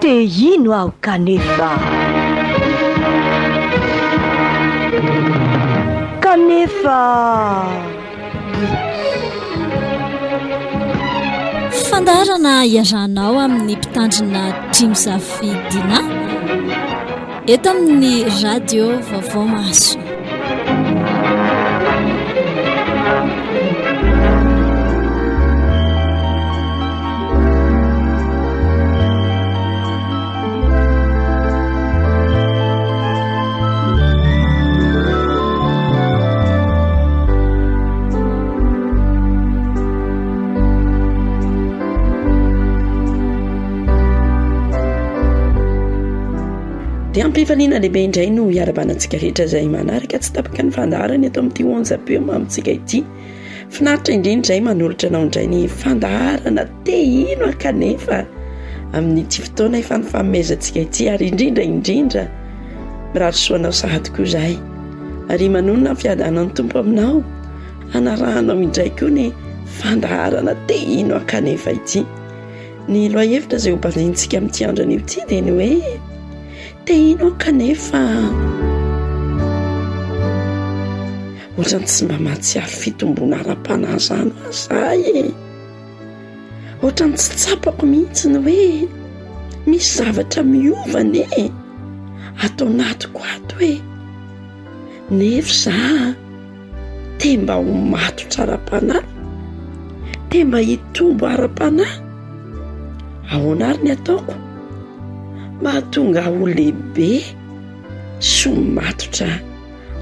Te hino aho kanefa. Kanefa fandarana iarahnao amin'ny mpitandrina Trimozafy Dynah eto amin'ny radio vaovao maso. Dia ampifaliana lehibe indray no hiarabanantsika rehetra izay manaraka tsy tapaka ny fandaharany eto amin'ity 11 pm amintsika ity. Finaritra indrindra izay manolotra anao indray ny fandaharana te hino kanefa amin'ny tsy fotoana efa nifanomezantsika ity, ary indrindra mirary soanao sahady koa izahay ary manonona fiadanan'ny tompo aminao hanarahanao indray koa ny fandaharana te hino kanefa ity. Ny loahevitra izay ho balaintsika amin'ity andro anio ity dia ny hoe te hino kanefa ohatrany tsy mba mahatsiaro fitombona ara-panahazano azahay ohatrany tsy tsapako mihitsy ny hoe misy zavatra miovana atao natiko ato hoe nefa za te mba ho matotra ara-panahy, te mba hitombo ara-panahy. Ahoana ary ny ataoko mahatonga ho lehibe sy matotra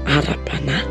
ara-panahy.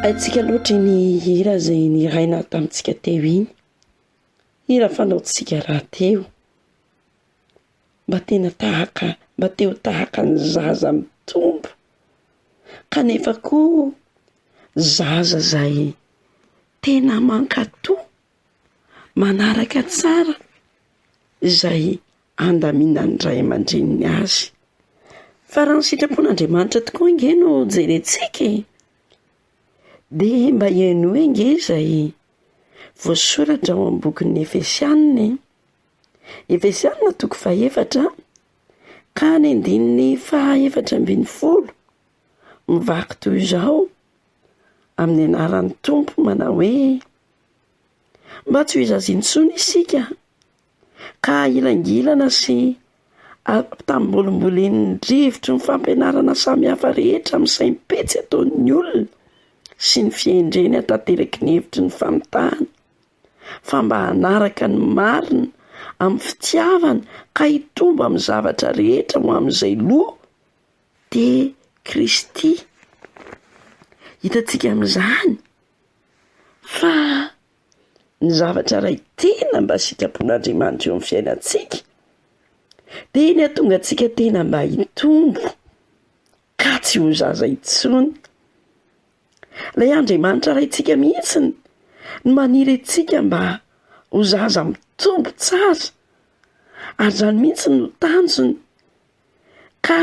Haintsika loatra ny hira izay niraina tamintsika teo iny. Hira fanaontsika raha teo. Mba teo tahaka ny zaza mitombo. kanefa koa zaza zay tena mankatoa manaraka tsara izay andaminany ray aman-dreniny azy. Fa raha ny sitrapon'Andriamanitra tokoa inge no jerentsika dia mba eno inge izay voasoratra ao amin'ny bokin'ny Efesianina 4:7 ka ny andininy 4:12 mivaky toy izao amin'ny anaran'ny Tompo manao hoe: mba tsy ho izazintsony isika ka ilangilana sy tambolombolen'ny rivotry ny fampianarana samihafa rehetra amin'ny saim-petsy ataon'ny olona sy ny fiendreny hatateraky ny hevitry ny famitahana, fa mba hanaraka ny marina amin'ny fitiavana ka hitombo amin'ny zavatra rehetra ho amin'izay loha dia Kristy. Hitantsika amin'izany fa ny zavatra ray tena mba sitrapon'Andriamanitra eo amin'ny fiainantsika dia ny hatonga antsika tena mba hitombo ka tsy ho zaza intsony. Ilay Andriamanitra raintsika mihitsy ny maniry antsika mba ho zaza mitombo tsara, ary izany mihitsy no tanjony ka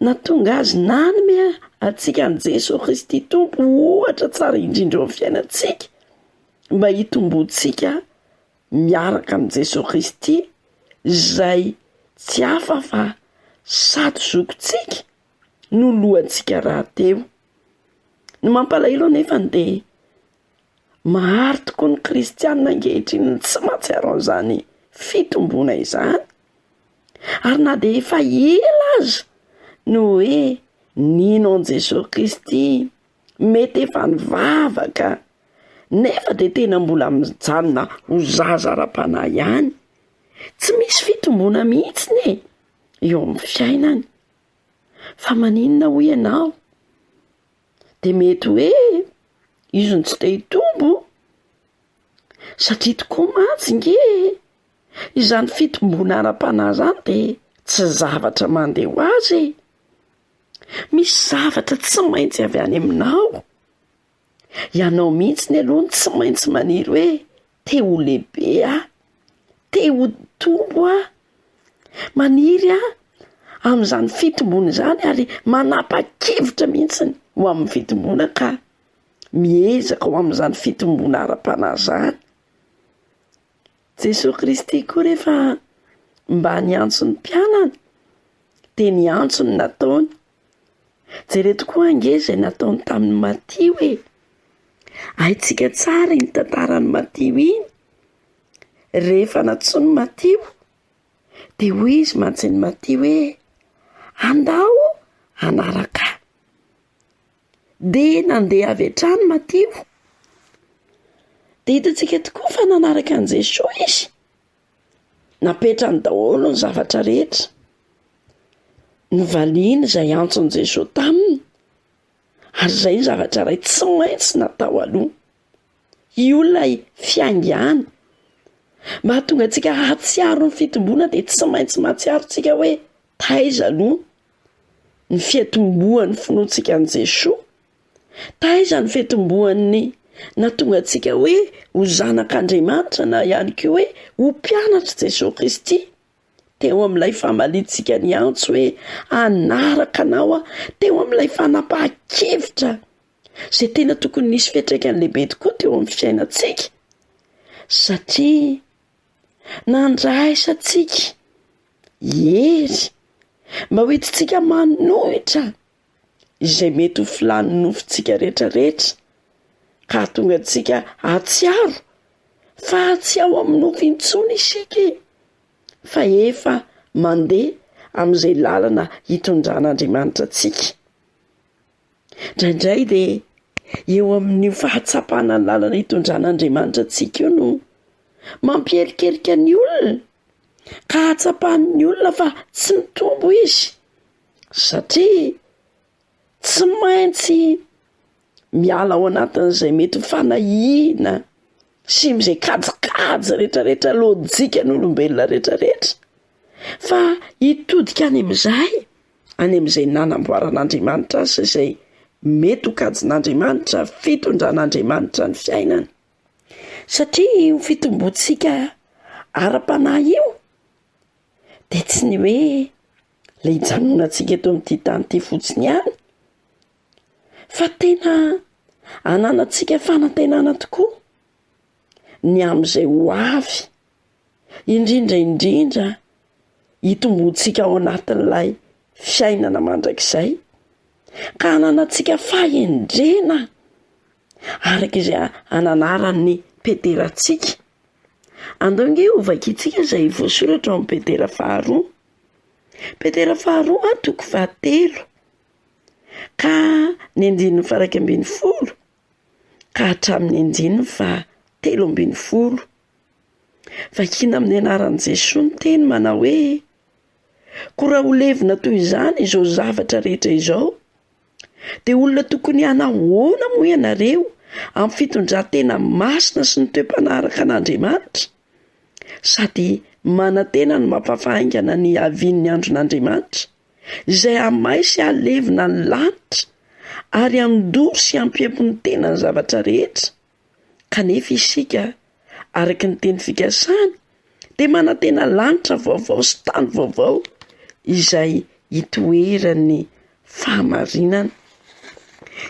natonga azy nanome antsika an' Jesosy Kristy Tompo ohatra tsara indrindra eo amin'ny fiainantsika, mba hitombontsika miaraka amin'ny Jesosy Kristy izay tsy hafa fa sady zokontsika no lohantsika raha teo. Ny mampalahelo anefa dia mahary tokoa ny kristianina ankehitriny tsy mahatsiaro an'izany fitombona izany, ary na dia efa ela aza no hoe nino an' Jesosy Kristy, mety efa nivavaka nefa dia tena mbola mijanona ho zaza ara-panahy ihany, tsy misy fitombona mihitsy eo amin'ny fiainany. Fa maninona ho ianao? Dia mety hoe izy ny tsy te hitombo, satria tokoa mantsy nge izany fitombona ara-panahy izany dia tsy zavatra mandeha ho azy. Misy zavatra tsy maintsy avy any aminao. Ianao mihitsy ny aloha tsy maintsy maniry hoe te ho lehibe te ho tombo maniry amin'izany fitombona izany, ary manapa-kevitra mihitsy ho amin'ny fitombona ka miezaka ho amin'izany fitombona ara-panahy izany. Jesosy Kristy koa rehefa mba niantso ny mpianana dia niantso ny nataony. Jereto koa ange izay nataony tamin'ny Matio haintsika tsara ny tantaran'ny Matio iny. Rehefa natsoiny Matio dia hoy izy mantsy ny Matio hoe andao anaraka. Dia nandeha avy hatrany Matio. Dia hitantsika tokoa fa nanaraka an' Jesosy izy, napetrany daholo ny zavatra rehetra. Ny valiana izay antso an' Jesosy taminy, ary izay ny zavatra ray tsy maintsy natao aloha. I olona fiangana mba hatonga antsika hatsiaro ny fitombona dia tsy maintsy mahatsiaro antsika hoe taiza aloha ny fiatombohan'ny finoantsika an' Jesosy, taiza ny fiatombohan'ny natonga antsika hoe ho zanak'Andriamanitra, na ihany koa hoe ho mpianatra Jesosy Kristy. Teo amin'ilay famalitsika ny antso hoe anaraka anao teo amin'ilay fanapahan-kevitra izay tena tokony nisy fiantraikany lehibe tokoa teo amin'ny fiainantsika, satria nandraisantsika hery mba hoentintsika manohitra izay mety ho filan'ny nofontsika rehetrarehetra, ka tonga antsika hatsiaro fa tsy ao amin'ny nofo intsony isika, fa efa mandeha amin'izay lalana hitondran'Andriamanitra antsika. Indraindray dia eo amin'ny fahatsapana ny lalana hitondran'Andriamanitra antsika io no mampierikerika ny olona, ka hatsapahan'ny olona fa tsy mitombo izy, satria tsy maintsy miala ao anatin'izay mety ho fanahiana sy m'izay kajikajy rehetrarehetra lojika n'olombelona rehetrarehetra, fa hitodika any amin'izay nanamboaran'Andriamanitra azy izay mety hokajin'Andriamanitra, fitondran'Andriamanitra ny fiainana. Satria io fitombontsika ara-panahy io dia tsy ny hoe le hijanonantsika eto amin'ity tany ity fotsiny ihany, fa tena ananantsika fanantenana tokoa ny amin'izay ho avy, indrindra hitombontsika ao anatin'ilay fiainana mandrakizay, ka ananantsika fahendrena araka izay ananarany peteratsika. Andonge ho vakiantsika izay voasoratra ao amin'ny petera faharoa. Petera faharoa toko 13 ka ny 9:11 ka hatramin'ny 9:13. Vakiana amin'ny anaran'i Jesosy ny teny manao hoe: ko raha ho levina toy izany izao zavatra rehetra izao, dia olona tokony hanahoana moa ianareo amin'ny fitondrantena masina sy ny toe-panaraka an'Andriamanitra, sady manantena ny mampafahaingana ny havian'ny andron'Andriamanitra, izay hamaisy halevina ny lanitra ary handoro sy hampiempo ny tenany zavatra rehetra. Kanefa isika, araka ny teny fikasany, dia manantena lanitra vaovao sy tany vaovao izay hitoeran'ny fahamarinana.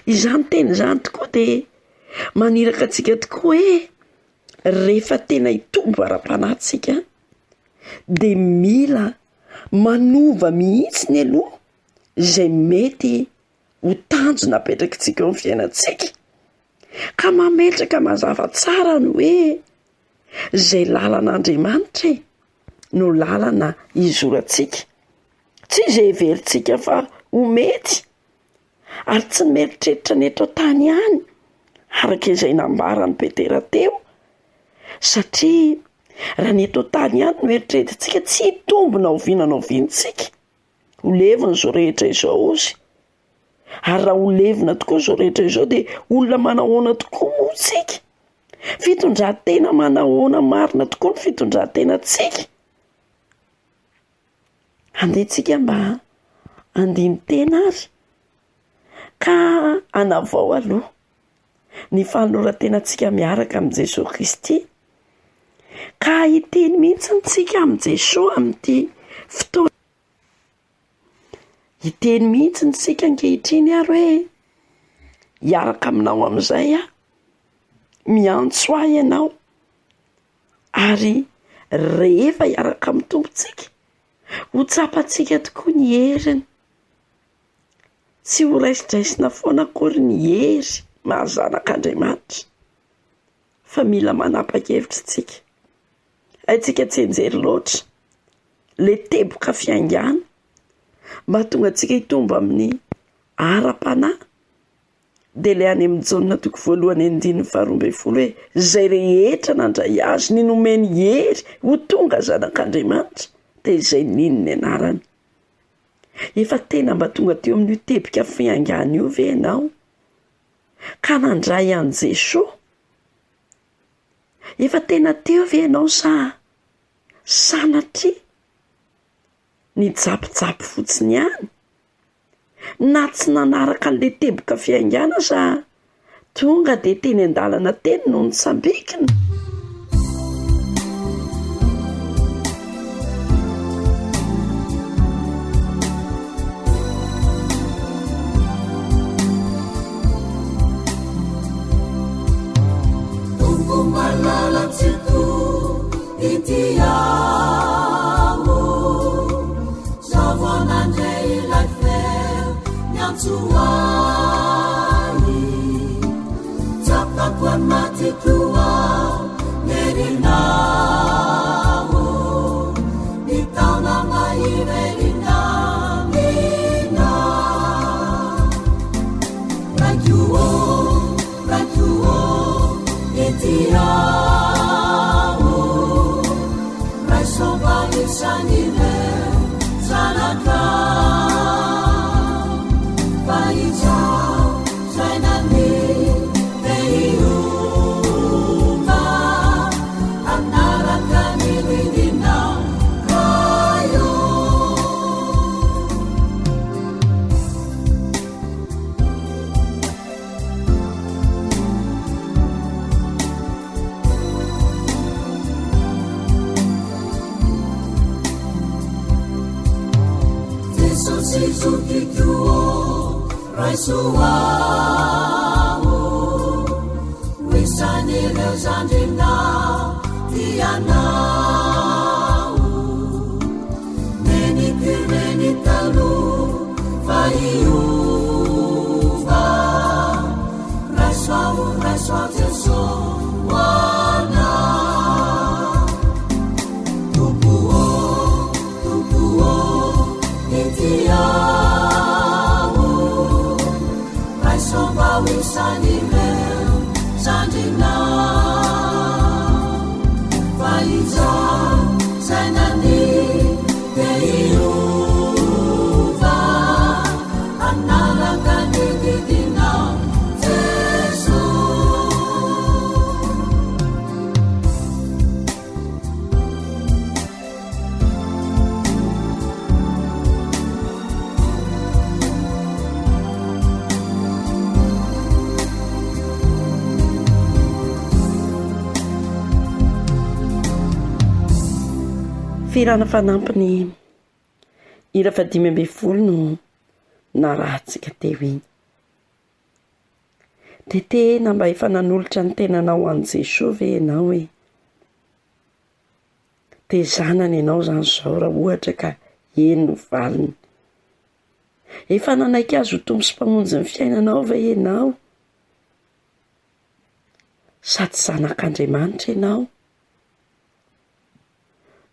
Izany teny izany tokoa dia maniraka antsika tokoa hoe rehefa tena hitombo ara-panahintsika dia mila manova mihitsy ny aloha izay mety ho tanjona apetrakantsika eo amin'ny fiainantsika, ka mametraka mazava tsara ny hoe izay lalan'Andriamanitra no lalana izorantsika, tsy izay heverintsika fa ho mety, ary tsy meritreritra ny eto tany ihany araka izay nambarany Petera teo. Satria raha ny eto tany ihany no eritreretintsika, tsy hitombona oviana oviantsika. Ho levina izao rehetra izao ozy, ary raha ho levina tokoa izao rehetra izao dia olona manahoana tokoa moa tsika, fitondran-tena manahoana marina tokoa ny fitondran-tenantsika. Andehantsika mba andiny tena ary ka hanavao aloha ny fanorantenantsika miaraka amin'ny Jesosy Kristy, ka hiteny mihitsy tsika amin'ny Jesosy amin'ity fotoana. Hiteny mihitsy tsika ankehitriny ary hoe hiaraka aminao amin'izay aho, miantso ahy ianao, ary rehefa hiaraka amin'ny tompontsika ho tsapantsika tokoa ny heriny, tsy ho raisidraisina foana akory ny hery mahazanak'Andriamanitra, fa mila manapa-kevitra tsika. Haitsika tsy enjery loatra le teboka fiaingana mba tonga antsika hitomba amin'ny ara-panahy. Dia le any amin'ny Jaona toko 1:12 hoe izay rehetra nandray azy ny nomeny hery ho tonga zanak'Andriamanitra, dia izay ninony anarany. Efa tena mba tonga teo amin'ny teboka fiaingana io ve ianao, ka nandray an'i Jesosy? Efa tena teo ve ianao sa sanatria ny japijapy fotsiny ihany, na tsy nanaraka an'ilay teboka fiaingana, sa tonga dia teny an-dalana teny no nitsambikina? Vai firana fanampiny ira fa 5 no narahantsika teo iny de tena mba efa nanolotra ny tenanao an' Jesosy ve ianao hoe te zanany ianao zany zao raha ohatra ka eny no valiny efa nanaiky azy ho tompo sy mpamonjy ny fiainanao ve ianao sady zanak'Andriamanitra ianao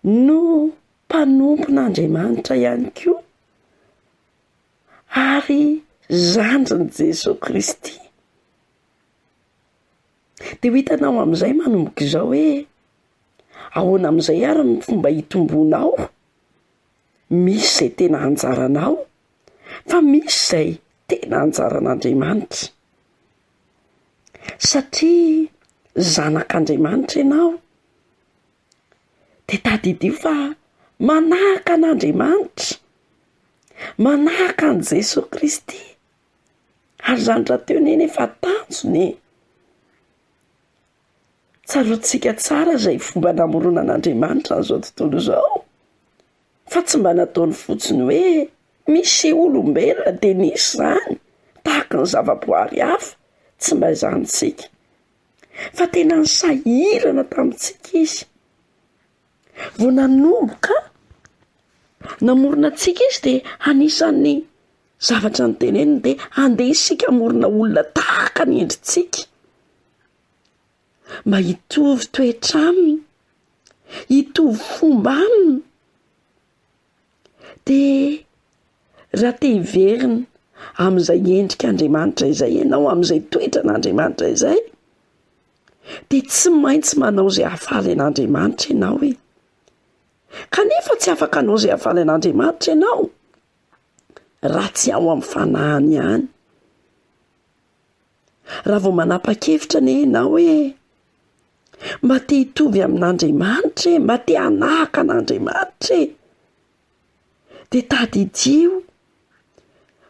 no mpanompon'Andriamanitra ihany koa ary zandriny Jesosy Kristy de hitanao amin'izay manomboka izao hoe ahoana amin'izay ary ny fomba hitombonao misy izay tena anjaranao fa misy izay tena anjaran'Andriamanitra satria zanak'Andriamanitra ianao de tadidio fa manahaka an'Andriamanitra manahaka an' Jesosy Kristy ary zandra teo neny efa tanjony tsarotsika tsara izay fomba namorona an'Andriamanitra n'izao tontolo izao fa tsy mba nataony fotsiny hoe misy olombelona de nisy zany tahaka ny zavaboary hafa tsy mba izantsika fa tena nisahirana tamintsika izy vao nanomboka namorona antsika izy de anisan'ny zavatra ny teneniny de andeha isika morona olona tahaka ny endritsika mba hitovy toetra aminy hitovy fomba aminy de raha te hiverina amin'izay endrik'Andriamanitra izay ianao amin'izay toetra n'Andriamanitra izay de tsy maintsy manao izay hahafaly an'Andriamanitra ianao e kanefa tsy afaka anao izay hahafaly an'Andriamanitra ianao raha tsy ao amin'ny fanahany ihany raha vao manapa-kevitra ne ianao hoe mba te hitovy amin'Andriamanitra mba te hanahaka an'Andriamanitra de tadidio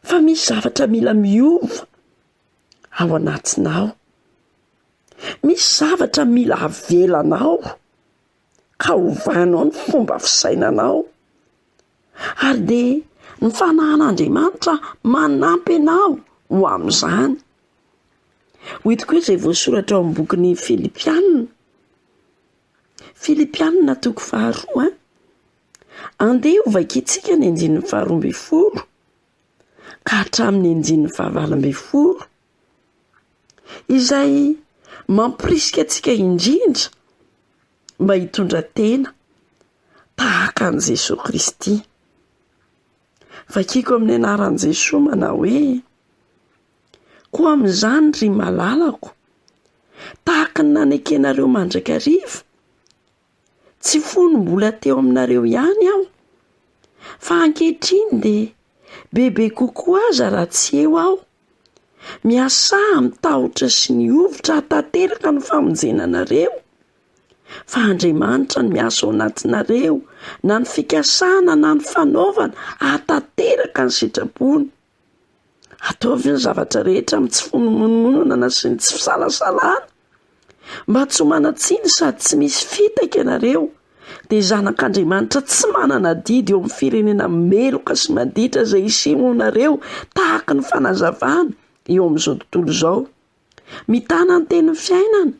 fa misy zavatra mila miova ao anatinao misy zavatra mila avelanao ka hovanao ny fomba fisainanao ary de ny fanahan'Andriamanitra manampy anao ho amin'izany hoy tokoa izay voasoratra ao amin'ny bokin'ny Filipianina toko 2 andeha ovakitsika ny 12 ka hatramin'ny 19 izay mampirisika antsika indrindra mba hitondra tena tahaka an' Jesosy Kristy vakiko amin'ny anaran'i Jesosy manao hoe koa amin'izany ry malalako tahaka ny nanaikenareo mandrakariva tsy fony mbola teo aminareo ihany aho fa ankehitriny de bebe kokoa aza raha tsy eo aho miasa mitahotra sy ny ovitra hatateraka ny famonjenanareo fa Andriamanitra ny miasa ao anatinareo na ny fikasana na ny fanaovana hatateraka ny sitrapony ataovy ny zavatra rehetra amin'ny tsy fonomononana sy ny tsy fisalasalana mba tsy ho manatsiny sady tsy misy fitaka ianareo dia zanak'Andriamanitra tsy manana didy eo amin'ny firenena meloka sy maditra izay isehoanareo tahaka ny fanazavana eo amin'izao tontolo izao. Mitana ny teny fiainana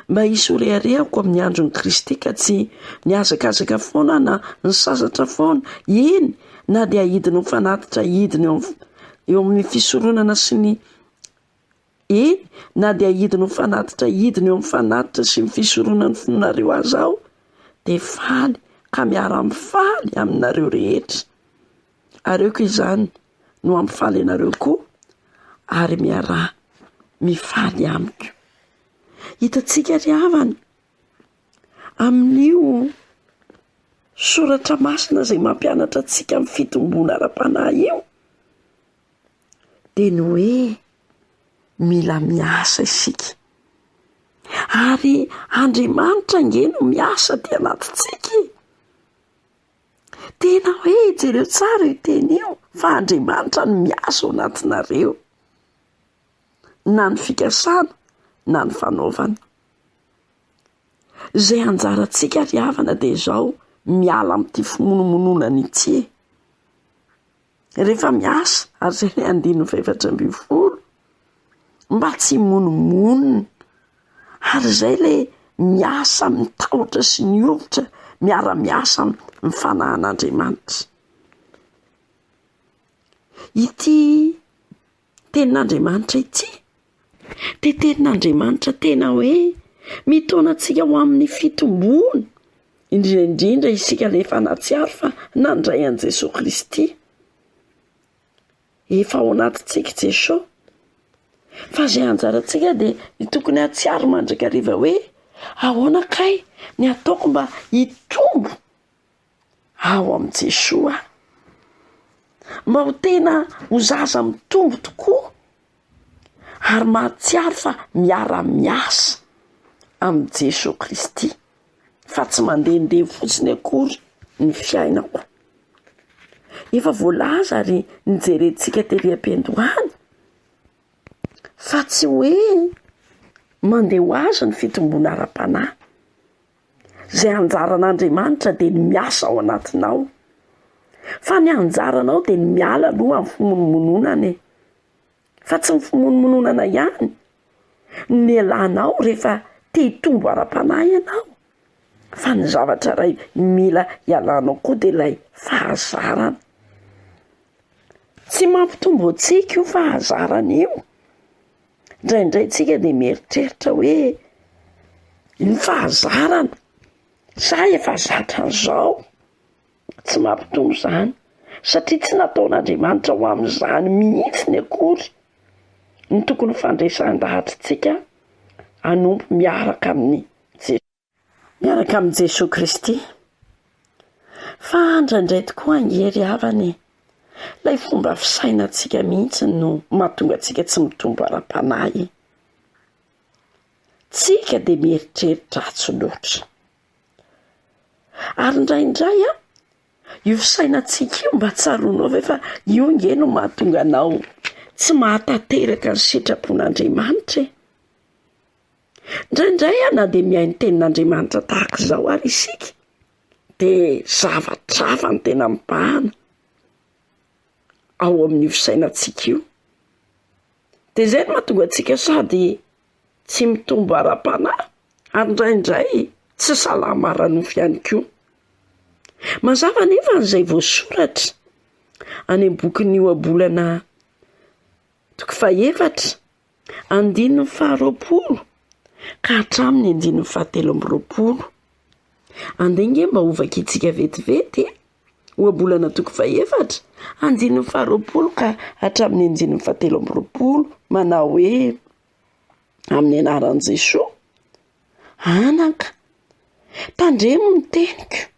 mba hisy orehariako amin'ny andron'i Kristy ka tsy niazakazaka foana na ny sasatra foana, eny na dia hidiny ho fanatitra hidiny eo amin'ny fisoronana sy ny eny na dia hidiny ho fanatitra hidiny eo amin'ny fanatitra sy ny fisoronan'ny fonareo azy aho, dia faly ka miara-mifaly aminareo rehetra. Areoko izany no ampifaly anareo koa ary miara-mifaly amiko. Hitantsika ry havana amin'io soratra masina izay mampianatra antsika amin'ny fitomboana ara-panahy io, dia ny hoe mila miasa isika. Ary Andriamanitra nge no miasa ty anatintsika. Tena hoe jereo tsara io teny io fa Andriamanitra no miasa ao anatinareo, na ny fikasana na ny fanaovana. Izay anjarantsika ry havana dia izao, miala amin'ity fimonomononana ity. Rehefa miasa ary izay ilay 9:20 mba tsy monomonona, ary izay ilay miasa mitahotra sy niovotra miara-miasa amin'ny fanahin'Andriamanitra. Ity tenin'Andriamanitra ity dia tenin'Andriamanitra tena hoe mitaona antsika ho amin'ny fitomboana, indrindra isika rehefa natsiaro fa nandray an'i Jesosy Kristy. Efa ao anatintsika Jesosy. Fa izay anjarantsika dia tokony hatsiaro mandrakariva hoe ahoana kay ny ataoko mba hitombo ao amin'ny Jesosy aho, mba ho tena ho zaza mitombo tokoa ary mahatsiaro fa miara-miasa amin'ny Jesosy Kristy, fa tsy mandehandeha fotsiny akory ny fiainako. Efa voalaza ary nijerentsika tery am-piandohana fa tsy hoe mandeha ho azy ny fitomboana ara-panahy. Izay anjaran'Andriamanitra dia ny miasa ao anatinao, fa ny anjaranao dia ny miala aloha amin'ny fimonomononana, fa tsy ny fimonomononana ihany ny alanao rehefa te hitombo ara-panahy ianao, fa ny zavatra iray mila ialanao koa dia ilay fahazarana. Tsy mampitombo antsika io fahazarana io. Indraindray tsika dia mieritreritra hoe ny fahazarana, za efa zatra an'izao. Tsy mampitombo izany, satria tsy nataon'Andriamanitra ho amin'izany mihitsy ny akory. Ny tokony fandraisan-dahatritsika hanompo miaraka amin'ny Jesosy Kristy. Fa indraindray tokoa angery havany, ilay fomba fisainantsika mihitsy no mahatonga antsika tsy mitombo ara-panahy. Tsika dia mieritreritra atsy loatra. Ary indraindray io fisainantsika io mba tsaroanao ve fa io nge no mahatonga anao tsy mahatateraka ny sitrapon'Andriamanitra. Indraindray na dia mihaino tenin'Andriamanitra tahaka izao ary isika, dia zava-drafa ny tena mibahana ao amin'ny fisainantsika io. Dia izay no mahatonga antsika sady tsy mitombo ara-panahy ary indraindray tsy salama ara-nofo ihany koa. Mazava nefa n'izay voasoratra any am-bokin'ny ohabolana 4 andininy 20 ka hatramin'ny 17. Andenga mba ovaka itsika vetivety. Ohabolana 4 andininy 20 ka hatramin'ny 17. Manao hoe amin'ny anaran'i Jesosy, anaka tandremo ny teniko,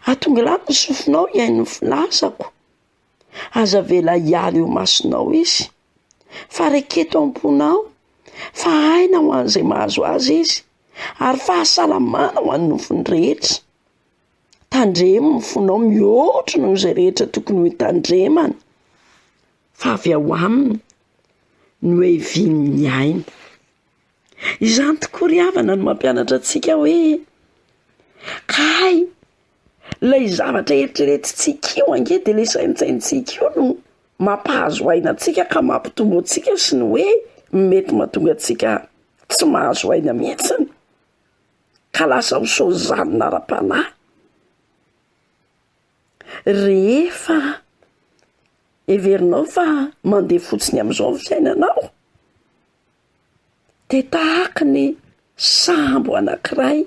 atonga lahy ny sofinao iaino ny filasako, aza vela hiala eo masonao izy, fa raiketo am-ponao, fa aina ho an'izay mahazo azy izy, ary fahasalamana ho an'ny nofony rehetra. Tandremo ny fonao mihoatra noho izay rehetra tokony ho tandremana, fa avy ao aminy no heviny ny aina. Izany tokoa ry havana no mampianatra antsika hoe kay lay zavatra eritreretintsika io ange de le saintsaintsika io no mampahazo aina antsika ka mampitombo antsika sy ny hoe mety mahatonga antsika tsy mahazo aina mihitsiny ka lasa hosozanona ara-panahy. Rehefa everinao fa mandeha fotsiny amin'izao ny fiainanao de tahaka ny sambo anankiray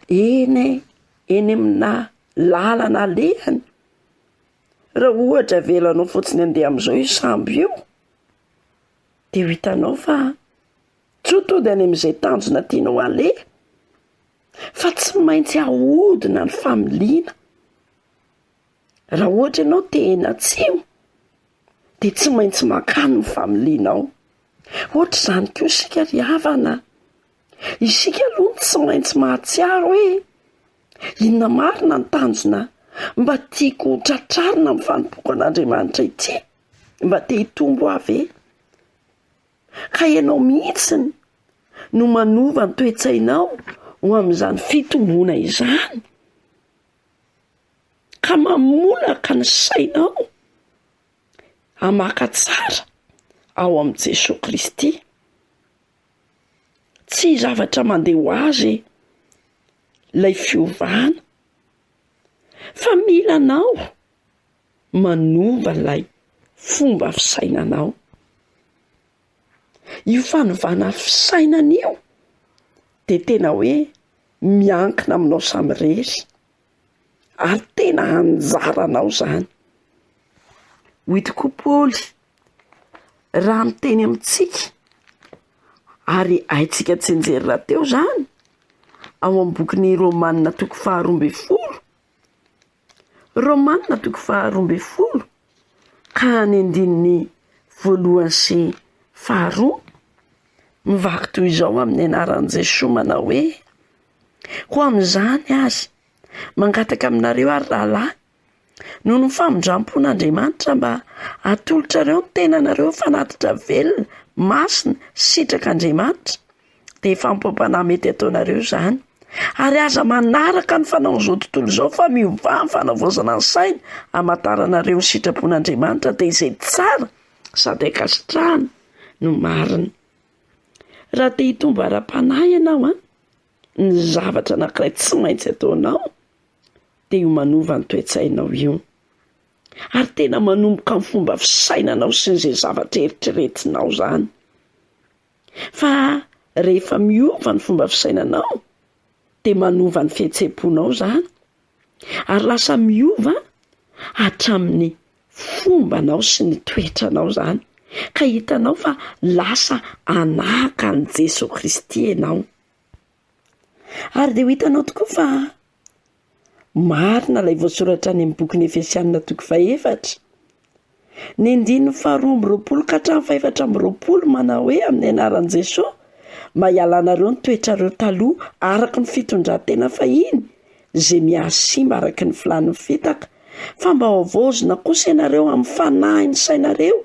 eny amina lalana alehany. Raha ohatra velanao fotsiny andeha amin'izao io sambo io de ho hitanao fa tsotody any amin'izay tanjona tianao aleha fa tsy maintsy ahodina ny familiana. Raha ohatra ianao te eny atsimo de tsy maintsy makany ny familianao. Ohatra izany koa isika ry havana, isika aloha tsy maintsy mahatsiaro hoe inona marina ny tanjona mba tiako tratrarina amin'ny fanompoko an'Andriamanitra ity mba te hitombo avy ka ianao mihitsiny no manova ny toe-tsainao ho amin'izany fitomboana izany ka mamolaka ny sainao hamaka tsara ao amin'i Jesosy Kristy. Tsy zavatra mandeha ho azy lay fiovana fa mila anao manova lay fomba fisainanao. Io fanovana fisainana io de tena hoe miankina aminao samy rery ary tena anjaranao izany. Hoy tokoa Paoly raha miteny amintsika ary haintsika tsenjery raha teo izany ao amin'ny bokin'ny Romanina 12 Romanina 12 ka ny andininy 1 sy 2 mivaky toy izao amin'ny anaran'i Jesosy manao hoe ho amin'izany azy mangataka aminareo ary rahalahy noho ny famondram-pon'Andriamanitra mba atolotrareo ny tenanareo fanatitra velona masina sitrak'Andriamanitra dia fampam-panahy mety ataonareo izany ary aza manaraka ny fanaon'izao tontolo izao fa miova ny fanavaozana ny saina hamantaranareo ny sitrapon'Andriamanitra dia izay tsara sady ankasitrahana no marina. Raha te hitombo ara-panahy ianao ny zavatra anankiray tsy maintsy ataonao dia io manova ny toe-tsainao io ary tena manomboka amin'ny fomba fisainanao sy n'izay zavatra eritreretinao izany. Fa rehefa miova ny fomba fisainanao dia manova ny fihetseham-ponao izany ary lasa miova hatramin'ny fombanao sy ny toetranao izany ka hitanao fa lasa anahaka an'i Jesosy Kristy ianao. Ary dia ho hitanao tokoa fa marina ilay voasoratra any amin'ny bokin'ny Efesianina 4 ny 2:20 ka hatramin'ny 4:20 manao hoe amin'ny anaran'i Jesosy mba hialanareo ny toetrareo taloha araka ny fitondrantena fahiny izay mihasimba araka ny filan'ny fitaka fa mba havaozina kosa ianareo amin'ny fanahy ny sainareo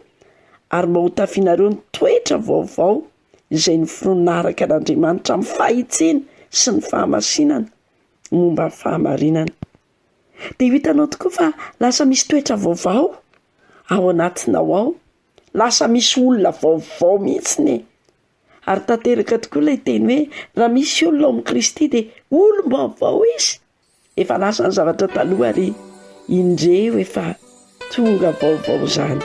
ary mba ho tafianareo ny toetra vaovao izay noforonaraka an'Andriamanitra amin'ny fahitsiny sy ny fahamasinana momba ny fahamarinana. Dia hitanao tokoa fa lasa misy toetra vaovao ao anatinao ao, lasa misy olona vaovao mihitsiny ary tanteraka tokoa ilay teny hoe raha misy olona ao amin'i Kristy dia olom-baovao izy. Efa lasa ny zavatra taloha ary indreo efa tonga vaovao izany.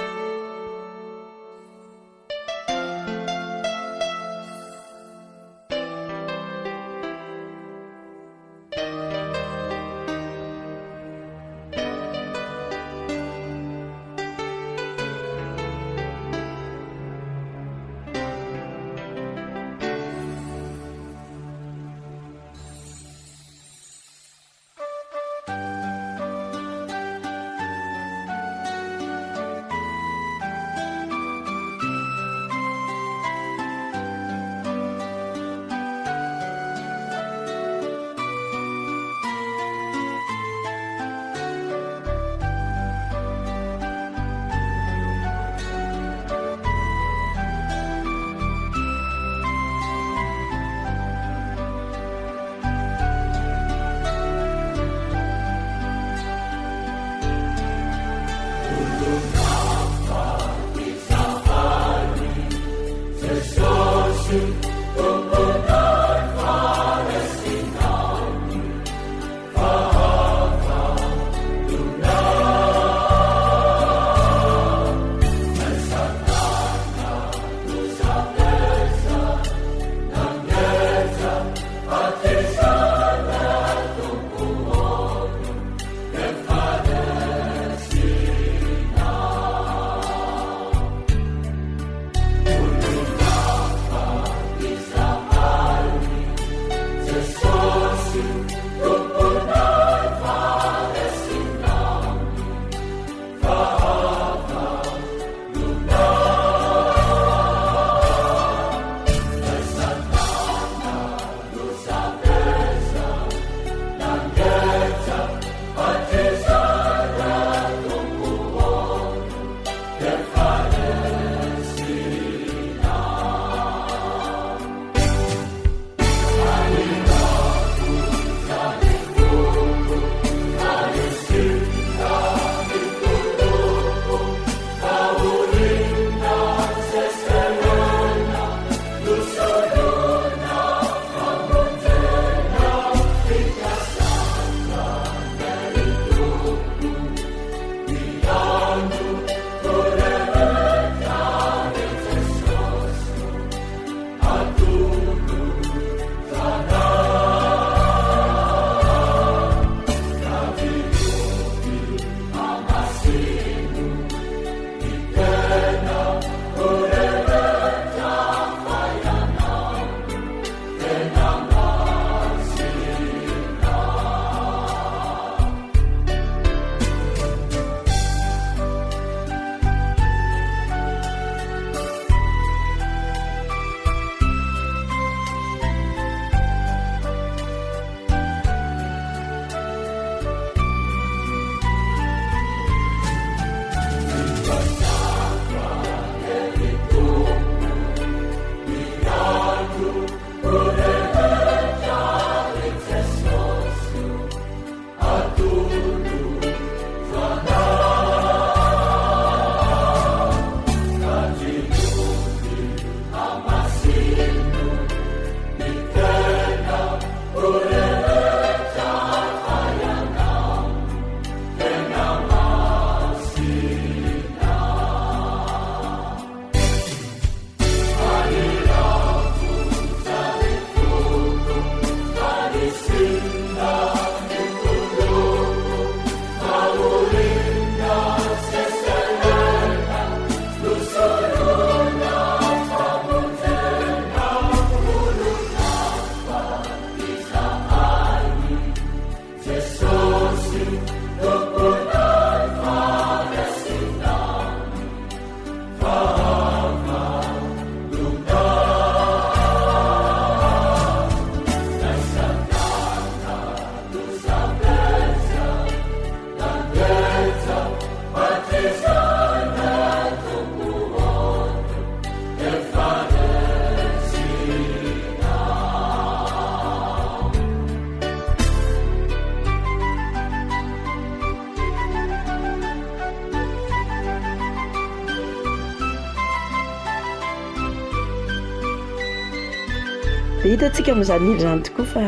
dia hitantsika amin'izany indrany tokoa fa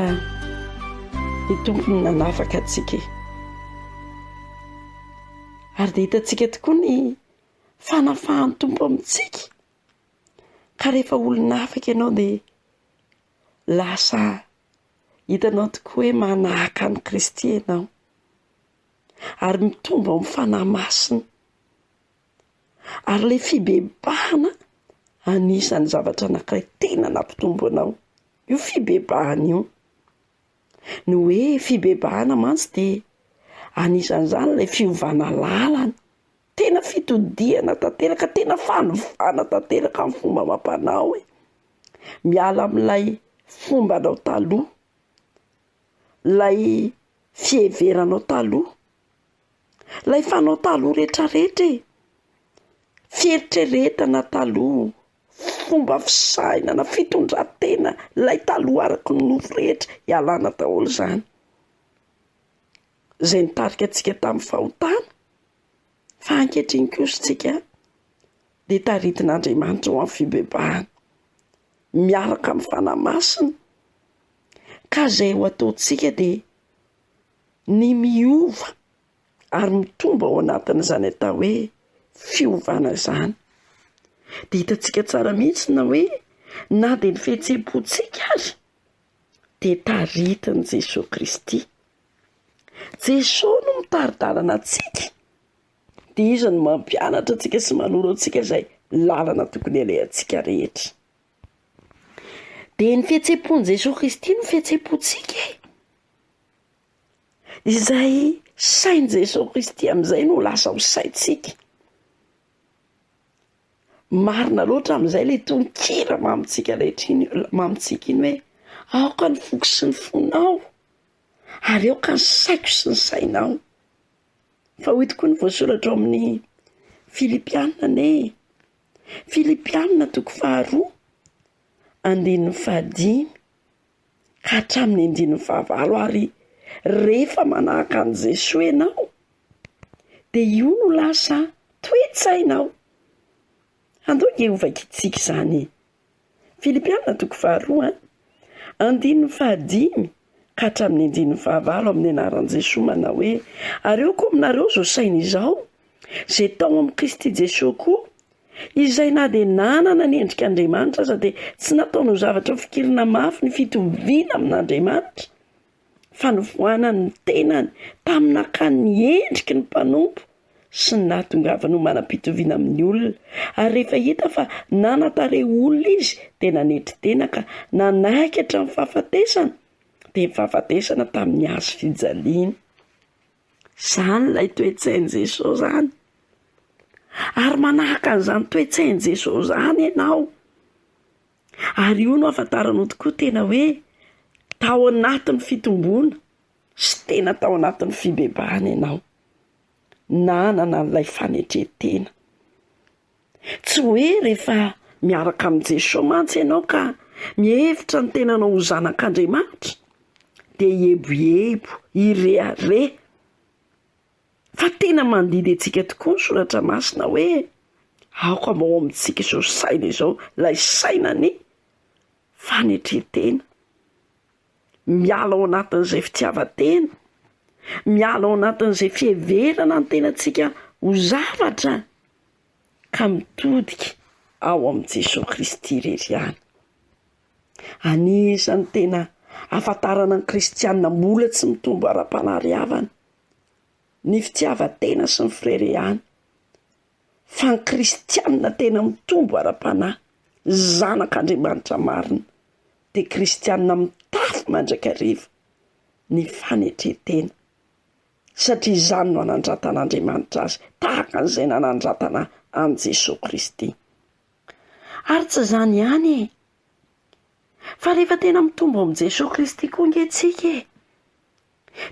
ny tompony nanafaka antsika ary dia hitantsika tokoa ny fanafahan'ny tompo amintsika ka rehefa olona afaka ianao dia lasa hitanao tokoa hoe manahaka ny Kristy ianao ary mitombo amin'ny fanahy masina ary ilay fibebahana anisan'ny zavatra anankiray tena nampitombo anao io fibebahana io ny hoe fibebahana mantsy dia anisan'izany ilay fiovana lalana tena fitodiana tanteraka tena fanovana tanteraka amin'ny fomba amam-panao miala amin'ilay fomba anao taloha ilay fieveranao taloha ilay fanao taloha rehetrarehetra fieritreretana taloha fomba fisainana fitondratena ilay taloha araka ny nofo rehetra hialana daholo izany izay nitarika antsika tamin'ny fahotana fa ankehitriny kositsika dia taritin'Andriamanitra ho amin'ny fibebahana miaraka amin'ny fanamasina ka izay ho ataontsika dia ny miova ary mitomba ao anatin'izany atao hoe fiovana izany. Dia hitantsika tsara mihitsy na hoe na dia ny fihetseham-pontsika azy dia taritin'i Jesosy Kristy. Jesosy no mitaridarana antsika dia izy no mampianatra antsika sy manoro antsika izay lalana tokony alehantsika rehetra. Dia ny fihetseham-pon'i Jesosy Kristy no fihetseham-pontsika izay sain'i Jesosy Kristy amin'izay no lasa ho saintsika. Marina loatra amin'izay ilay tononkira mamintsika rehetra iny, mamintsika iny hoe aoka ny foko sy ny fonao ary aoka ny saiko sy ny sainao. Fa hoy tokoa ny voasoratra ao amin'ny Filipianina ne Filipianina 2:5 ka hatramin'ny 9:9 ary rehefa manahaka an' Jesosy ianao dia io no lasa toe-tsainao. Andao hiovaka itsika izany. Filipianina 2:5 ka hatramin'ny 9:9 amin'ny anaran'i Jesosy manao hoe ary eo koa aminareo izao saina izao izay tao amin'ny Kristy Jesosy koa izay na dia nanana ny endrik'Andriamanitra aza dia tsy nataony ho zavatra fikirina mafy ny fitoviana amin'Andriamanitra fa novoanany ny tenany tamin'akany ny endriky ny mpanompo sy ny nahatongavany ho manam-pitoviana amin'ny olona. Ary rehefa hita fa nanatare olona izy dia nanetri-tena ka nanaiky hatramin'ny fahafatesana dia fahafatesana tamin'ny hazo fijaliana. Izany ilay toe-tsain'i Jesosy izany. Ary manahaka an'izany toe-tsain'i Jesosy izany ianao. Ary io no ahafantaranao tokoa tena hoe tao anatin'ny fitomboana sy tena tao anatin'ny fibebahana ianao. Nanana n'ilay fanetretena. Tsy hoe rehefa miaraka amin'ny Jesosy mantsy ianao ka mihevitra ny tenanao ho zanak'Andriamanitra dia hiebohebo, hireare. Fa tena mandidy antsika tokoa ny soratra masina hoe aoka mba ao amintsika izao saina izao, ilay saina ny fanetretena. Miala ao anatin'izay fitiavan-tena, miala ao anatin'izay fiheverana ny tenantsika ho zavatra ka mitodika ao amin'i Jesosy Kristy irery ihany. Anisan'ny tena ahafantarana ny kristianina mbola tsy mitombo ara-panariavana ny fitiavan-tena sy ny firerehana. Fa ny kristianina tena mitombo ara-panahy, zanak'Andriamanitra marina, dia kristianina mitafy mandrakariva ny fanetretena. Satria izany no anandratan'Andriamanitra azy tahaka an'izay nanandratana an' Jesosy Kristy. Ary tsy izany ihany fa rehefa tena mitombo amin'i Jesosy Kristy koa ngentsika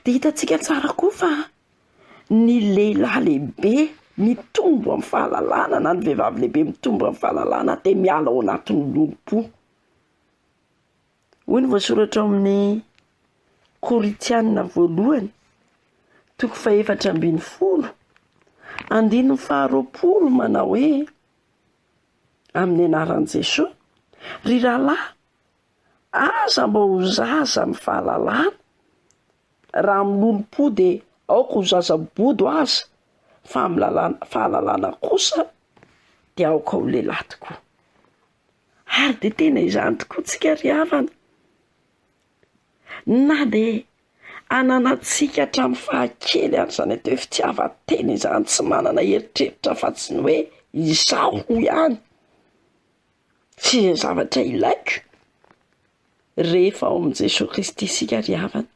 dia hitantsika tsara koa fa ny lehilahy lehibe mitombo amin'ny fahalalana na ny vehivavy lehibe mitombo amin'ny fahalalana dia miala ao anatin'ny lompo. Hoy ny voasoratra ao amin'ny Korintianina 1:4-20 manao hoe amin'ny anaran'i Jesosy ry rahalahy aza mba ho zaza amin'ny fahalalana raha milolompo dia aoka ho zaza-bodo aza fa amin'ny fahalalana kosa dia aoka ho lehilahy tokoa. Ary dia tena izany tokoa tsika ry havana. Na dia ananatsika hatramin'ny fahakely an'izany atao hoe fitiavan-tena izany tsy manana eritreritra fa tsy ny hoe izao ihany sy izay zavatra ilaiko. Rehefa ao amin'i Jesosy Kristy isika ry havana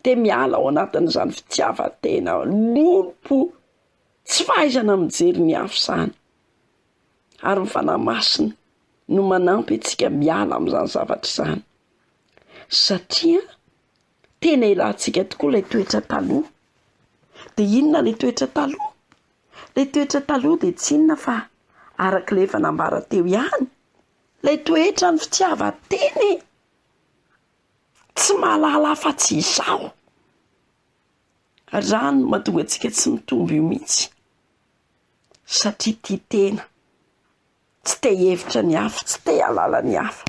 dia miala ao anatin'izany fitiavan-tena lompo tsy fahaizana mijery ny hafa izany. Ary ny fanahy masina no manampy antsika miala amin'izany zavatra izany. Satria tena ilantsika tokoa ilay toetra taloha. Dia inona ilay toetra taloha? Ilay toetra taloha dia tsy inona fa araka ilay efa nambara teo ihany. Ilay toetra ny fitiavan-tena tsy mahalala fa tsy izao. Izany mahatonga antsika tsy mitombo io mihitsy. satria tia tena, tsy te hevitra ny hafa, tsy te halala ny hafa.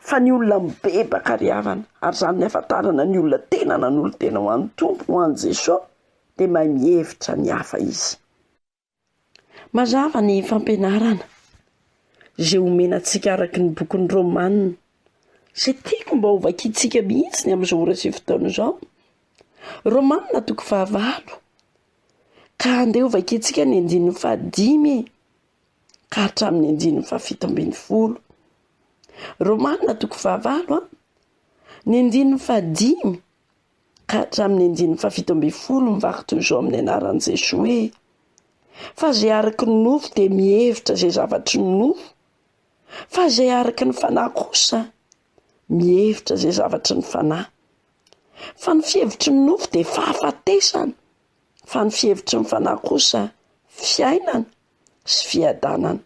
Fa ny olona mibebaka ry havana, ary zany ny afantarana ny olona tena nanolo tena ho an'ny tompo, ho an'i Jesosy, dia mahay mihevitra ny hafa izy. Mazava ny fampianarana izay omenantsika araky ny bokin'ny Romanina, izay tiako mba ho vakiantsika mihitsy ny amin'izao ora sy fotoana izao. Romanina 9 ka andeha ho vakiantsika ny 5 ka hatramin'ny 17. Romanina 9 ny 5 ka hatramin'ny 17 mivaky toy izao amin'ny anaran'i Jesosy hoe: fa izay araky ny nofo dia mihevitra izay zavatry ny nofo, fa izay araky ny fanahy kosa mihevitra izay zavatry ny fanahy. Fa ny fihevitry ny nofo dia fahafatesana, fa ny fihevitry ny fanahy kosa fiainana sy fiadanana.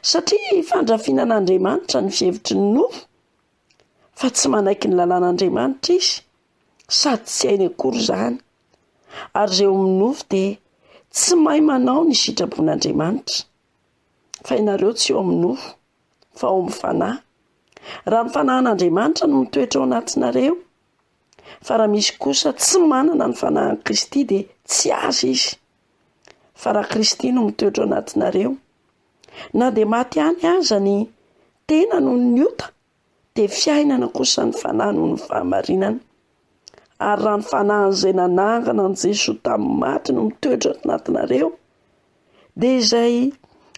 Satria fandrafinan'Andriamanitra ny fihevitry ny nofo, fa tsy manaiky ny lalàn'Andriamanitra izy, sady tsy hainy akory izany. Ary izay eo amin'ny nofo dia tsy mahay manao ny sitrapon'Andriamanitra. Fa ianareo tsy eo amin'ny nofo, fa ao amin'ny fanahy. Raha ny fanahin'Andriamanitra no mitoetra ao anatinareo, fa raha misy kosa tsy manana ny fanahin'i Kristy dia tsy aza izy. Fa raha Kristy no mitoetra ao anatinareo, na dia maty any aza ny tena noho ny ota, dia fiainana kosa ny fanahy noho ny fahamarinana. Ary raha ny fanahin'izay nanangana an' Jesosy tamin'ny maty no mitoetra ao anatinareo, dia izay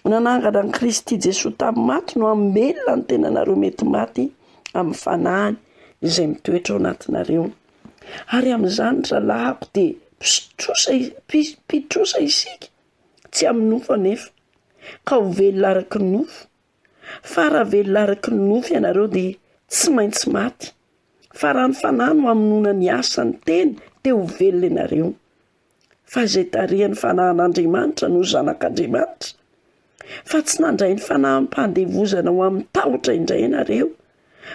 nanangana an' Kristy Jesosy tamin'ny maty no hamelona ny tenanareo mety maty amin'ny fanahiny izay mitoetra ao anatinareo. Ary amin'izany ralahako dia pitrosa isika, tsy amin'ny nofo anefa, ka ho velona araky ny nofo. Fa raha velona araky ny nofo ianareo dia tsy maintsy maty. Fa raha ny fanahy no hamonona ny asan'ny teny dia ho velona ianareo. Fa izay tarihan'ny fanahin'Andriamanitra no zanak'Andriamanitra. Fa tsy nandray ny fanahy-pandevozana ho amin'ny tahotra indray ianareo,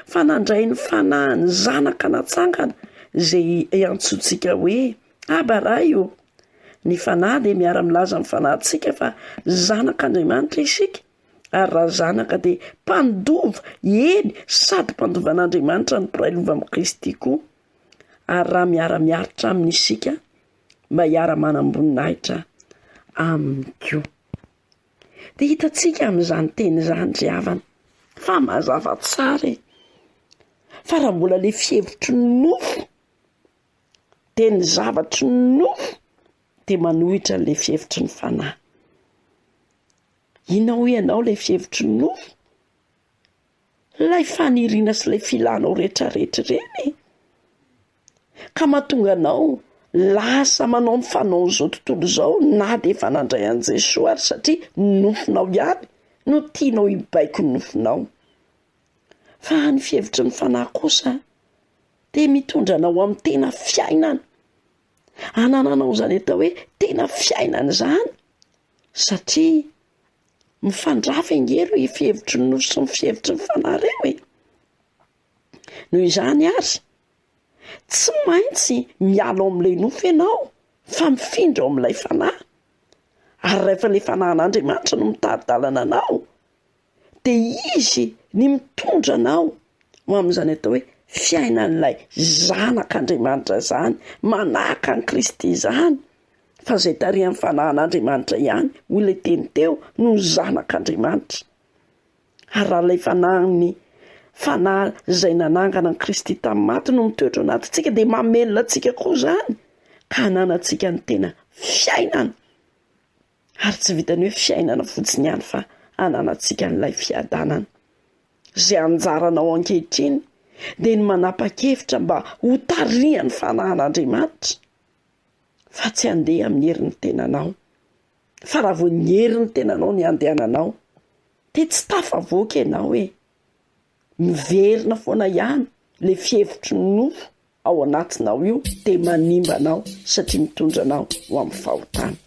fa nandray ny fanahiny zanaka natsangana izay iantsontsika hoe Abaraio. Ny fanahy dia miara-milaza amin'ny fanahintsika fa zanak'Andriamanitra isika. Ary raha zanaka dia mpandova, eny sady mpandovan'Andriamanitra ny mpiray lova amin'ny Kristy koa. Ary raha miara-miaritra aminy isika, mba hiara-manam-boninahitra aminy koa. Dia hitantsika amin'izany teny izany ry havana fa mazava tsara fa raha mbola ilay fihevitry ny nofo dia ny zavatry ny nofo dia manohitra ilay fihevitry ny fanahy. Inao ianao ilay fihevitry ny nofo, ilay faniriana sy ilay filanao rehetrarehetra ireny, ka mahatonga anao lasa manao ny fanao izao tontolo izao, na dia efa nandray an'i Jesosy ary, satria nofonao ihany no tianao hibaiko ny nofonao. Fa ny fihevitry ny fanahy kosa dia mitondra anao amin'ny tena fiainana. Anananao izany atao hoe tena fiainana izany, satria mifandrafa ingero i fihevitry ny nofo sy ny fihevitry ny fanahy ireo. Noho izany ary, tsy maintsy miala ao amin'ilay nofo ianao, fa mifindra ao amin'ilay fanahy. Ary rehefa ilay fanahin'Andriamanitra no mitady-dalana anao, dia izy ny mitondra anao ho amin'izany atao hoe fiainan'ilay zanak'Andriamanitra izany, manahaka an'i Kristy izany. Fa izay tarihan'ny fanahin'Andriamanitra ihany, ho ilay teny teo, no zanak'Andriamanitra. Ary raha ilay fanahy izay nanangana an'i Kristy tamin'ny maty no mitoetra ao anatintsika, dia mamelona antsika koa izany, ka hananantsika ny tena fiainana. Ary tsy vitany hoe fiainana fotsiny ihany, fa hananantsika n'ilay fiadanana. Izay anjaranao ankehitriny dia ny manapa-kevitra mba ho tarihan'ny fanahin'Andriamanitra, fa tsy handeha amin'ny herin'ny tenanao. Fa raha vao ny herin'ny tenanao ny andehananao, dia tsy tafavoaka ianao miverina foana ihany ilay fihevitry ny nofo ao anatinao io, dia manimba anao satria mitondra anao ho amin'ny fahotana.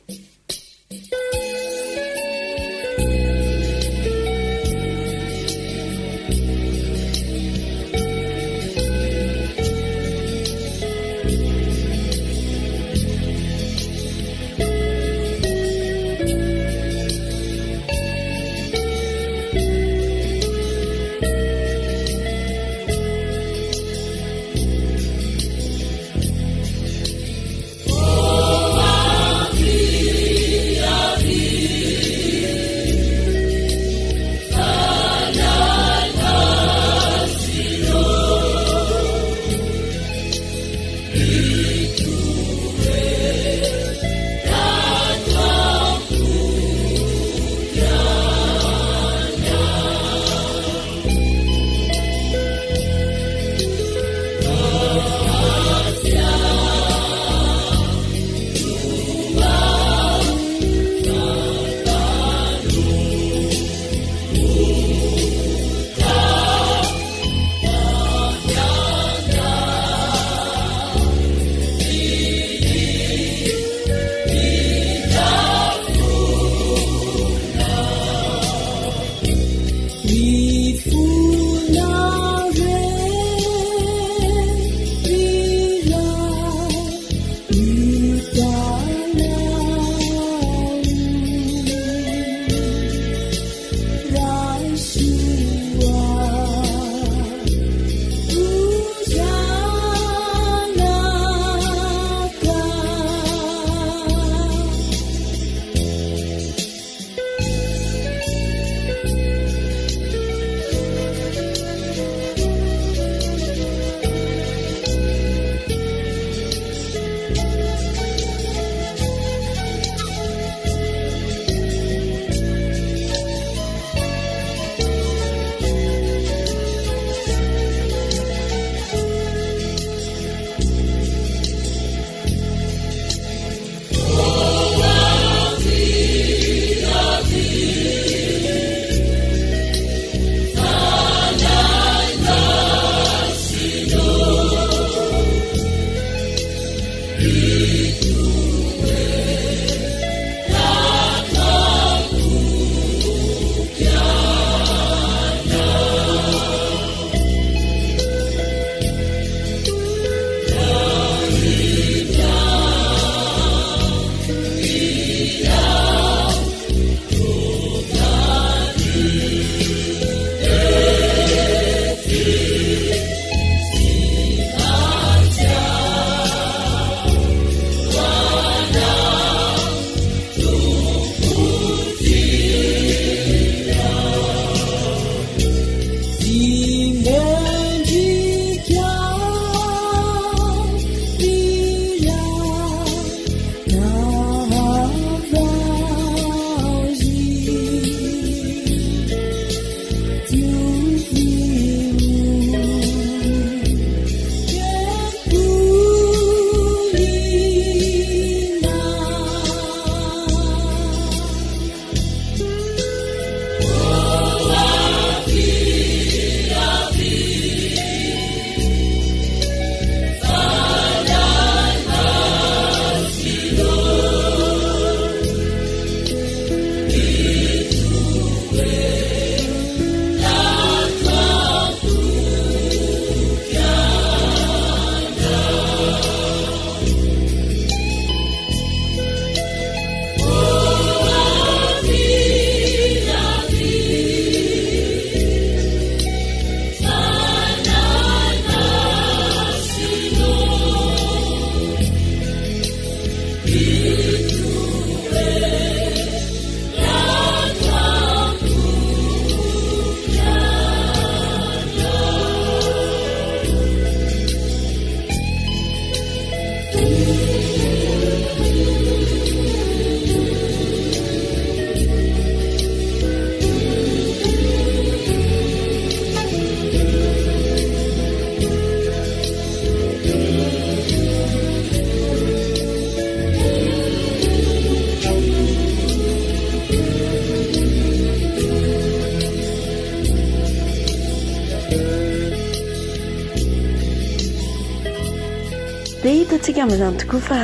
dia hitantsika amin'izany tokoa fa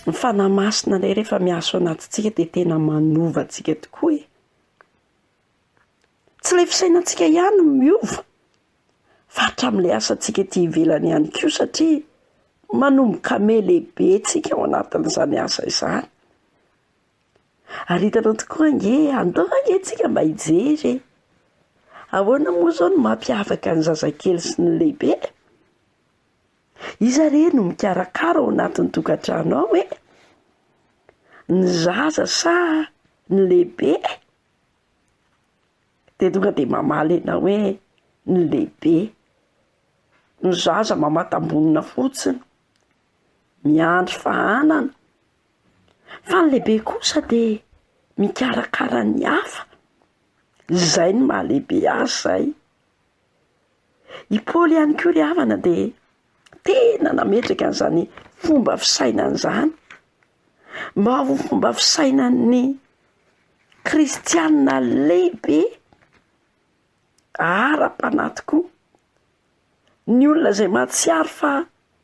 ny fanahy masina ilay rehefa miaso anatintsika dia tena manova antsika tokoa e. Tsy ilay fisainantsika ihany no miova fa hatramin'ilay asantsika ety ivelany ihany koa, satria manomboka me lehibe tsika ao anatin'izany asa izany. Ary hitanao tokoa ange andao ange tsika mba hijery ahoana moa izao no mampiavaka ny zazakely sy ny lehibe. Izy re no mikarakara ao anatin'ny tokantrano ao e, ny zaza sa ny lehibe? Dia tonga dia mamaly ianao hoe ny lehibe. Ny zaza mamatam-bonina fotsiny, miandry fahanana, fa ny lehibe kosa dia mikarakara ny hafa. Izay ny mahalehibe azy izay. I Paoly ihany koa ry havana dia tena nametraka an'izany fomba fisainana izany, mba ho fomba fisainan'ny kristianina lehibe ara-panahy tokoa. Ny olona izay mahatsiaro fa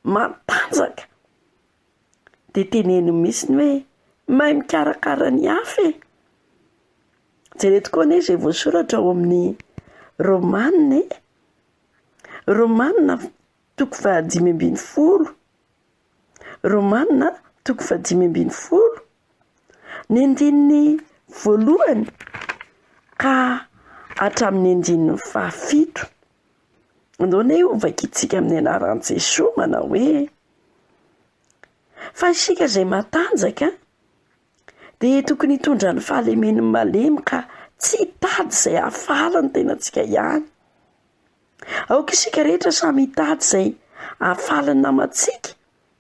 matanjaka dia teneno mihitsy ny hoe mahay mikarakara ny hafa e. Jereo tokoa anie izay voasoratra ao amin'ny Romanina e. Romanina toko 5:10. Romanina toko 5:10. Ny andininy voalohany ka hatramin'ny andininy 7. Andaona io vakitsika amin'ny anaran'i Jesosy manao hoe fa isika izay matanjaka dia tokony hitondra ny fahalemeny malemy ka tsy hitady izay hafalany tenantsika ihany. Aoka isika rehetra samy hitady izay hafalany namantsika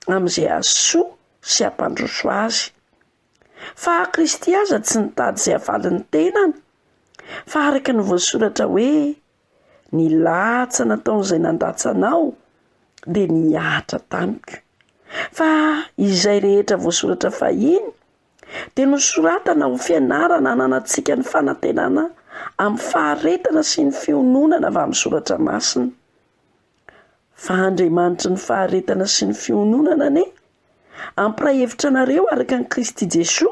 amin'izay hahasoa sy hampandroso azy. Fa Kristy aza tsy nitady izay hafalany tenany, fa araka ny voasoratra hoe ny latsa nataon'izay nandatsanao dia nihatra tamiko. Fa izay rehetra voasoratra fahiny dia nosoratana ho fianarana hananantsika ny fanantenana amin'ny faharetana sy ny fiononana avy amin'ny soratra masina. Fa Andriamanitra ny faharetana sy ny fiononana ane ampiray hevitra anareo araka ny Kristy Jesosy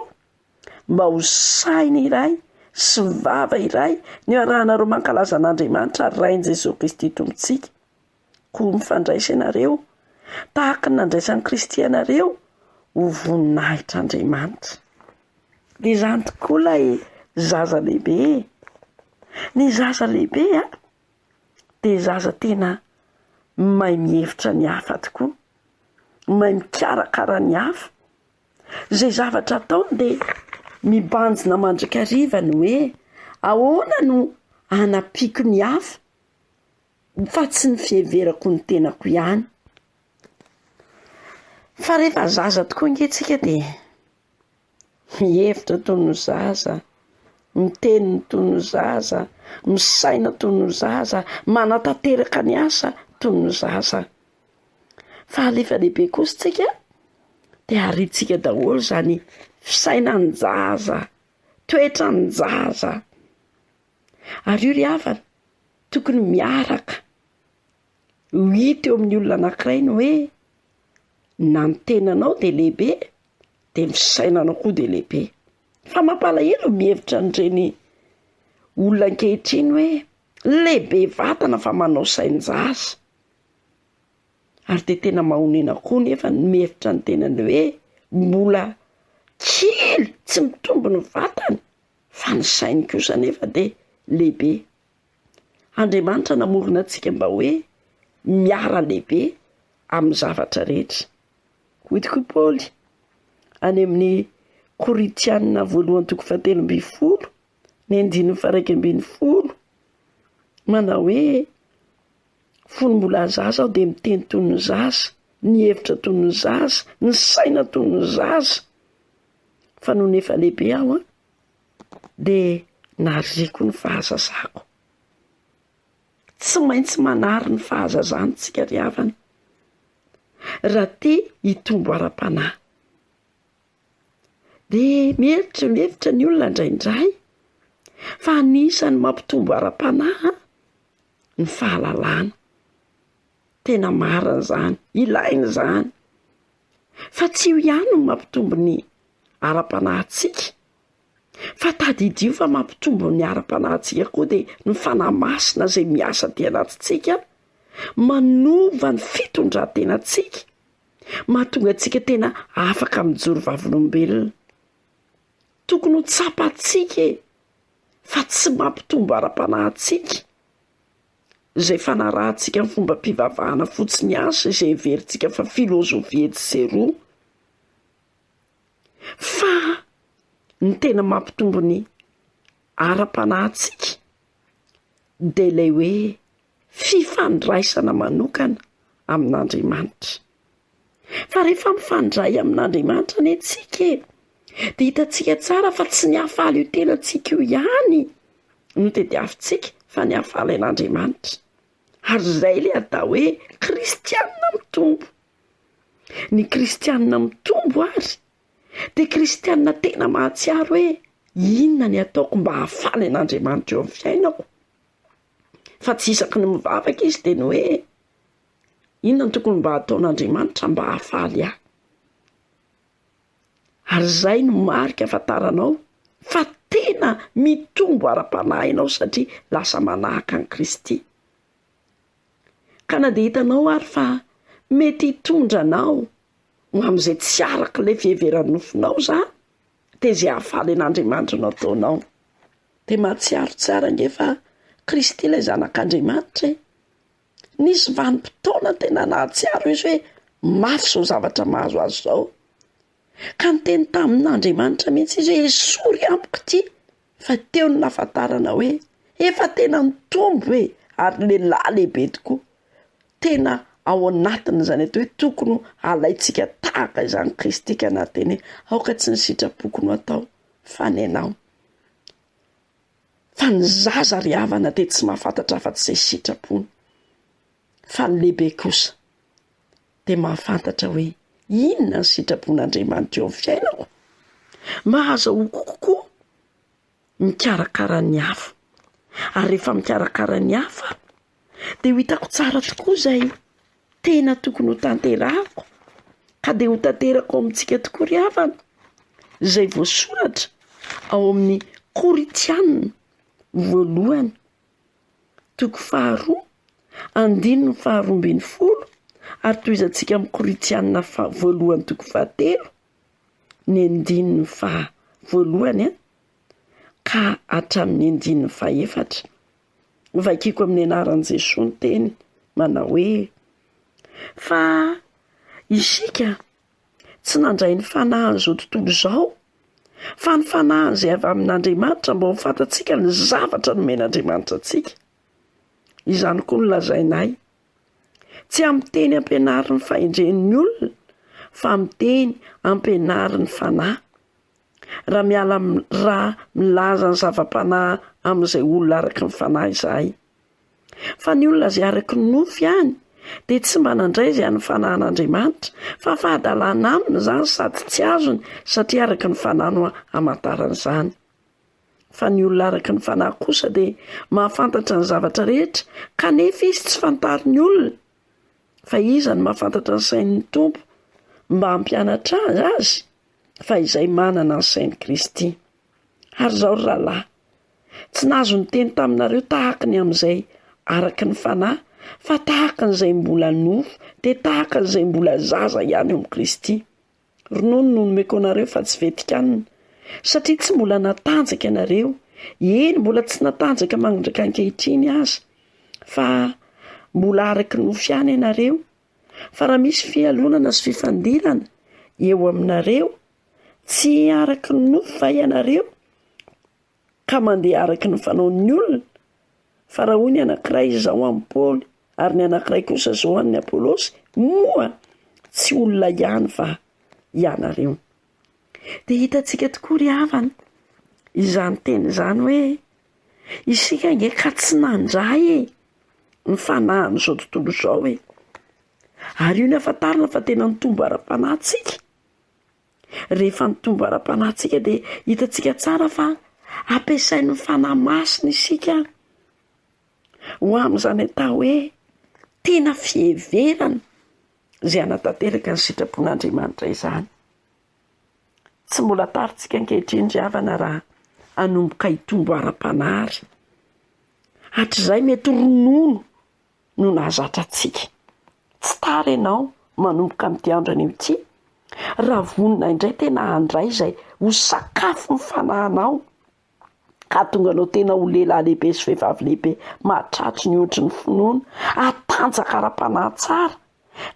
mba ho saina iray sy vava iray ny arahanareo mankalaza an'Andriamanitra rain'i Jesosy Kristy tompontsika. Koa mifandраisa ianareo tahaka ny nandraisan'i Kristy ianareo ho voninahitr'Andriamanitra. Dia izany tokoa ilay zaza lehibe. Ny zaza lehibe dia zaza tena mahay mihevitra ny hafa tokoa, mahay mikarakara ny hafa. Izay zavatra ataony dia mibanjina mandrakariva ny hoe ahoana no hanapiako ny hafa fa tsy ny fiheverako ny tenako ihany. Fa rehefa zaza tokoa angentsika dia mihevitra toy ny zaza, miteny toy ny zaza, misaina toy ny zaza, manatanteraka ny asa toy ny zaza. Fa alefa lehibe kosa tsika dia aritsika daholo izany fisainany zaza, toetrany zaza. Ary io ry havana tokony miaraka ho hita eo amin'ny olona anankiray ny hoe na ny tenanao dia lehibe dia misainanao koa dia lehibe. Fa mampalahelo mihevitra n'ireny olona ankehitriny hoe lehibe vatana fa manao sain-jaza. Ary dia tena mahonena koa nefa ny mihevitra ny tenany hoe mbola kely tsy mitombo ny vatany fa ny sainy kosa nefa dia lehibe. Andriamanitra namorona antsika mba hoe miara lehibe amin'ny zavatra rehetra. Hoy tokoa Paoly any amin'ny Korintianina voalohany toko 7:10 ny 9:1 manao hoe fony mbola zaza aho dia miteny toy ny zaza, ny hevitra toy ny zaza, ny saina toy ny zaza. Fa no nefa lehibe aho dia nariko ny fahazazako. Tsy maintsy manary ny fahazazana tsika ry havana raha tia hitombo ara-panahy. Dia mihevitra ny olona indraindray fa anisany mampitombo ara-panahy ny fahalalana. tena marina zany, ilaina zany. Fa tsy io ihany no mampitombo ny ara-panahintsika, fa tadidio fa mampitombo ny ara-panahintsika koa dia ny fanahy masina izay miasa ty anatintsika, manova ny fitondran-tenantsika, mahatonga antsika tena afaka mijoro vavolombelona. Tokony ho tsapantsika fa tsy mampitombo ara-panahintsika. Izay fanarahantsika ny fomba mpivavahana fotsiny asa izay heverintsika fa filozofia etsy sy eroa, fa ny tena mampitombo ny ara-panahintsika dia ilay hoe fifandraisana manokana amin'Andriamanitra. Fa rehefa mifandray amin'Andriamanitra ny antsika dia hitantsika tsara fa tsy ny hafaly io tenantsika io ihany no tediavintsika fa ny hafaly an'Andriamanitra. Ary izay ilay atao hoe kristianina mitombo. Ny kristianina mitombo ary dia kristianina tena mahatsiaro hoe inona ny ataoko mba hahafaly an'Andriamanitra eo amin'ny fiainako. Fa tsy isaky ny mivavaka izy dia ny hoe inona ny tokony mba ataon'Andriamanitra mba hahafaly ahy. Ary izay no marika ahafantaranao fa tena mitombo ara-panahy ianao satria lasa manahaka an'i Kristy. Ka na dia hitanao ary fa mety hitondra anao ho amin'izay tsy araka ilay fiheveran'ny nofinao zany, dia izay hahafaly an'Andriamanitra no ataonao. Dia mahatsiaro tsara ange fa Kristy ilay zanak'Andriamanitra nisy vanim-potoana tena nahatsiaro izy hoe mafy izao zavatra mahazo azy izao. Ka niteny tamin'Andriamanitra mihitsy izy hoe esory amiko ity, fa teo ny nahafantarana hoe efa tena nitombo hoe ary lehilahy lehibe tokoa. Tena ao anatin'izany atao hoe tokony alaitsika tahaka izany Kristy ka nateny aoka tsy ny sitrapoko no atao fa ny anao. Fa ny zaza ry havana dia tsy mahafantatra afa-tsy izay sitrapony, fa ny lehibe kosa dia mahafantatra hoe inona ny sitrapon'Andriamanitra eo amin'ny fiainako. Mahazoako kokoa mikarakara ny hafa, ary rehefa mikarakara ny hafa dia ho hitako tsara tokoa izay tena tokony ho tanterahako, ka dia ho tanterako amintsika tokoa ry havana izay voasoratra ao amin'ny Koritianina 1:12 ary toy izantsika amin'ny Koritianina 1:7 ny 1 ka hatramin'ny 4. Vakiko amin'ny anaran'i Jesosy ny teny manao hoe fa isika tsy nandray ny fanahiny izao tontolo izao, fa ny fanahiny izay avy amin'Andriamanitra mba ho fantatsika ny zavatra nomen'Andriamanitra antsika. Izany koa no lazainay, tsy amin'ny teny ampianarin'ny fahendren'ny olona, fa amin'ny teny ampianarin'ny fanahy. Raha milaza ny zava-panahy amin'izay olona araka ny fanahy izahay. Fa ny olona izay araka ny nofy ihany dia tsy mba nandray izay any fanahin'Andriamanitra, fa fahadalana aminy izany sady tsy azony satria araka ny fanahy no hamantarana izany. Fa ny olona araka ny fanahy kosa dia mahafantatra ny zavatra rehetra, kanefa izy tsy fantary ny olona. Fa iza ny mahafantatra ny sain'ny Tompo mba hampianatra azy, fa izay manana ny sain'i Kristy. Ary izao ry rahalahy, tsy nahazo ny teny taminareo tahaka ny amin'izay araka ny fanahy, fa tahaka n'izay mbola nofo dia tahaka n'izay mbola zaza ihany eo amin'ny Kristy. Ronono no nomeko anareo fa tsy vetikanina, satria tsy mbola natanjaka ianareo, eny mbola tsy natanjaka manondraka ankehitriny aza, fa mbola araka nofo ihany ianareo. Fa raha misy fialonana sy fifandirana eo aminareo, tsy araka ny nofo fa ianareo ka mandeha araka ny fanaon'ny olona. Fa raha hoy ny anankiray izao amin'ny Paoly ary ny anankiray kosa izao amin'ny Apôlôsy, moa tsy olona ihany fa ianareo. Dia hitantsika tokoa ry havana izany teny izany hoe isika nge ka tsy nandray ny fanahiny izao tontolo izao e. Ary io ny ahafantarana fa tena nitombo ara-panahintsika. Rehefa nitombo ara-panahintsika dia hitantsika tsara fa ampiasain'ny fanahy masina isika ho amin'izany atao hoe tena fiheverana izay anatanteraka ny sitrapon'Andriamanitra izany. Tsy mbola tarintsika ankehitriny ry havana raha hanomboka hitombo ara-panary. Hatr'izay mety ronono no nahazatra antsika. Tsy tara ianao manomboka amin'ity andro an'ity. Raha vonona indray tena handray izay ho sakafo ny fanahinao, ka tonga anao tena ho lehilahy lehibe sy vehivavy lehibe mahatratry ny ohatry ny finoana, atanjaka ara-panahy tsara,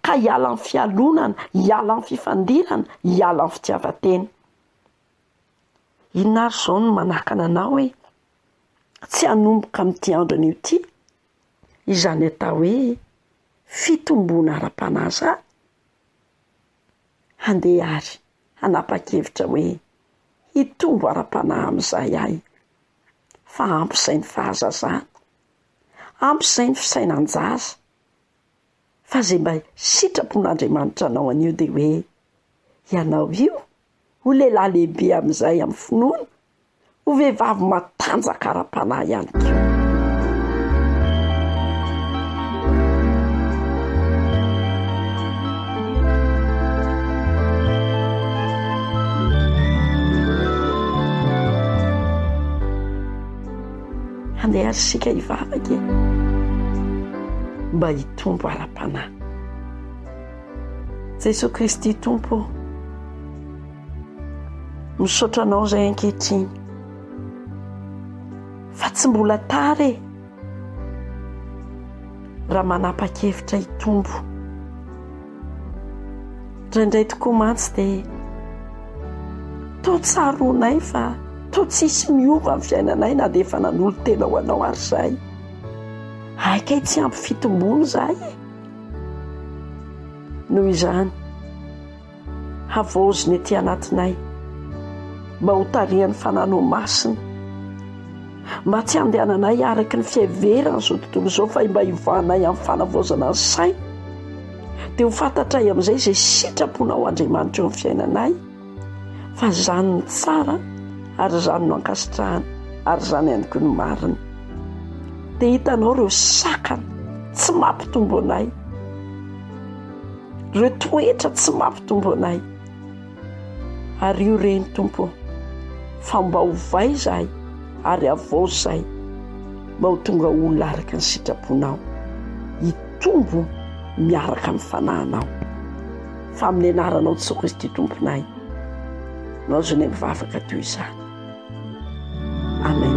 ka hiala amin'ny fialonana, hiala amin'ny fifandirana, hiala amin'ny fitiavan-tena. Inona ary izao no manakana anao hoe tsy hanomboka amin'ity andro an'ity, izany atao hoe fitomboana ara-panahy zany. Handeha ary hanapa-kevitra hoe hitombo ara-panahy amin'izay ahy, fa ampy izay ny fahazazana, ampy izay ny fisainan-jaza, fa izay mba sitrapon'Andriamanitra anao an'io dia hoe ianao io ho lehilahy lehibe amin'izay amin'ny finoana, ho vehivavy matanjaka ara-panahy ihany koa. Handeha ary sika hivavaka mba hitombo ara-panahy. Jesosy Kristy Tompo, misaotra anao izay ankehitriny, fa tsy mbola tara raha manapa-kevitra hitombo. Indraindray tokoa mantsy dia toa tsaroanay fa toa tsisy miova amin'ny fiainanay na dia efa nanolo tena ho anao ary izay. Aikay tsy ampy fitomboana izay. Noho izany, havaoziny etỳ anatinay mba ho tarihan'ny fanano masina, mba tsy handehananay araka ny fiheverana izao tontolo izao, fa mba hiovanay amin'ny fanavaozana ny saina, dia ho fantatray amin'izay izay sitraponao Andriamanitra eo amin'ny fiainanay, fa izany ny tsara ary izany no ankasitrahana ary izany ihany koa no marina. Dia hitanao ireo sakana tsy mampitombo anay, ireo toetra tsy mampitombo anay, ary io reny Tompo, fa mba hovay izahay ary havaozy izahay mba ho tonga olona araka ny sitraponao, hitombo miaraka amin'ny fanahinao, fa amin'ny anaranao Jesosy Kristy Tomponay no azonay mivavaka toy izany. Amen.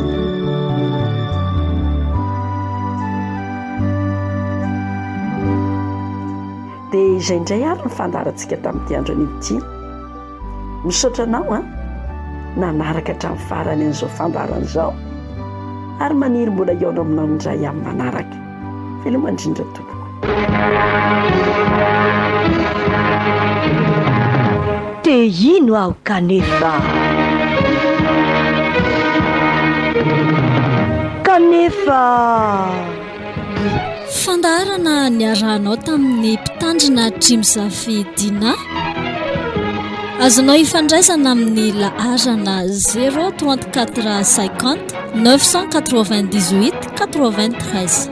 Dia izay indray ary ny fandarantsika tamin'ity andro an'ity. Misaotra anao nanaraka hatramin'ny farany an'izao fandarana izao, ary maniry mbola hiaona aminao indray amin'ny manaraka. Velomandrindra tompoko. Te hino aho kanefa. Kanefa fandarana niarahanao tamin'ny mpitandrina Trimozafy Dynah. Azonao ifandraisana amin'ny laharana 034 50 998 93.